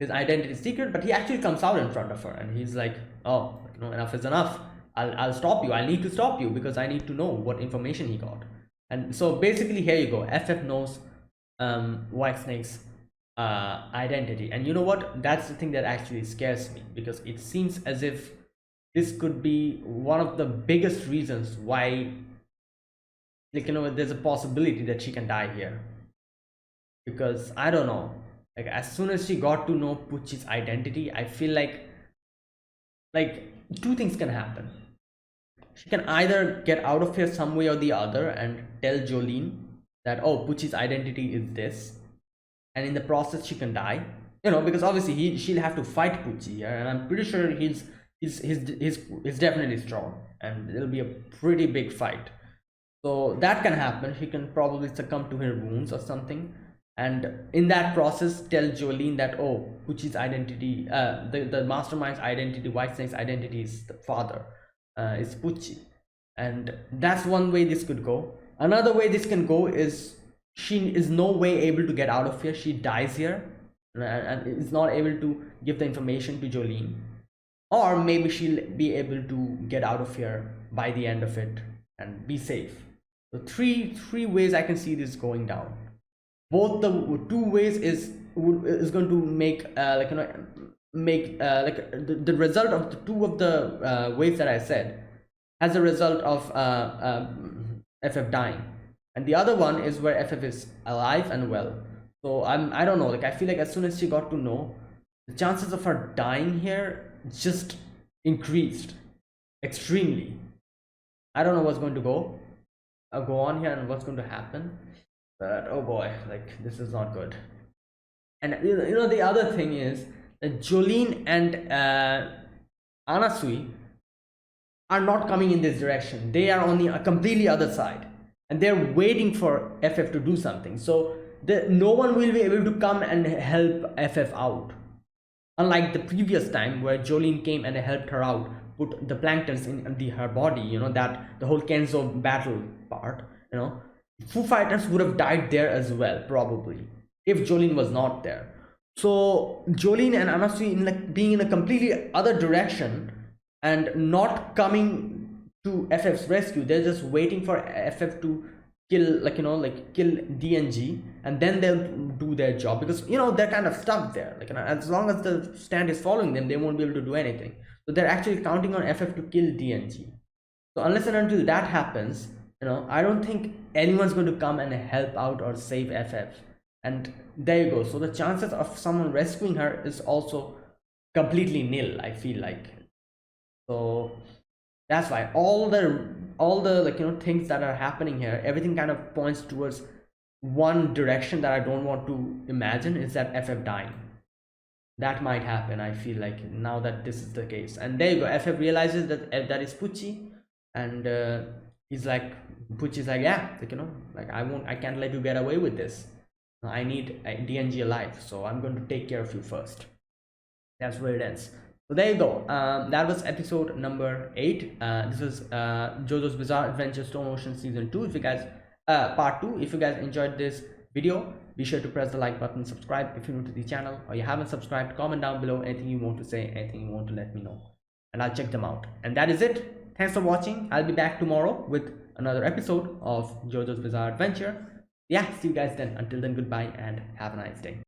his identity secret, but he actually comes out in front of her, and he's like, oh, you know, enough is enough. I'll stop you. I need to stop you because I need to know what information he got. And so basically, here you go. FF knows Whitesnake's identity, and you know what? That's the thing that actually scares me, because it seems as if this could be one of the biggest reasons why, like, you know, there's a possibility that she can die here. Because I don't know, like, as soon as she got to know Pucci's identity, I feel like two things can happen. She can either get out of here some way or the other and tell Jolene that, oh, Pucci's identity is this, and in the process she can die, you know, because obviously she'll have to fight Pucci here, and I'm pretty sure he's definitely strong, and it'll be a pretty big fight. So that can happen. She can probably succumb to her wounds or something, and in that process tell Jolene that, oh, Pucci's identity, the mastermind's identity, Whitesnake's identity is the father, is Pucci. And that's one way this could go. Another way this can go is she is no way able to get out of here. She dies here and is not able to give the information to Jolene, or maybe she'll be able to get out of here by the end of it and be safe. So three ways I can see this going down. Both the two ways is going to make like, you know, make like the result of the two of the ways that I said has a result of FF dying, and the other one is where FF is alive and well. So I don't know, like, I feel like as soon as she got to know, the chances of her dying here just increased extremely. I don't know what's going to go, go on here and what's going to happen. But oh boy, like this is not good. And the other thing is that Jolene and Anasui are not coming in this direction. They are on the completely other side, and they're waiting for FF to do something. So no one will be able to come and help FF out. Unlike the previous time where Jolene came and helped her out, put the planktons in her body, that the whole Kenzo battle part, Foo Fighters would have died there as well, probably, if Jolene was not there. So Jolene and Anasui in like being in a completely other direction and not coming to FF's rescue. They're just waiting for FF to kill, kill DNG, and then they'll do their job, because they're kind of stuck there. Like, as long as the stand is following them, they won't be able to do anything. So they're actually counting on FF to kill DNG. So unless and until that happens, I don't think anyone's going to come and help out or save FF. And there you go. So the chances of someone rescuing her is also completely nil, I feel like. So that's why all the things that are happening here, everything kind of points towards one direction that I don't want to imagine, is that FF dying. That might happen, I feel like, now that this is the case. And there you go, FF realizes that that is Pucci, and he's like, Pucci's like, yeah, like I can't let you get away with this. I need DNG alive, so I'm going to take care of you first. That's where it ends. So there you go. That was episode number 8. This was JoJo's Bizarre Adventure Stone Ocean Season 2. If you guys, part 2. If you guys enjoyed this video, be sure to press the like button, subscribe if you're new to the channel, or you haven't subscribed. Comment down below anything you want to say, anything you want to let me know, and I'll check them out. And that is it. Thanks for watching. I'll be back tomorrow with another episode of JoJo's Bizarre Adventure. Yeah, see you guys then. Until then, goodbye and have a nice day.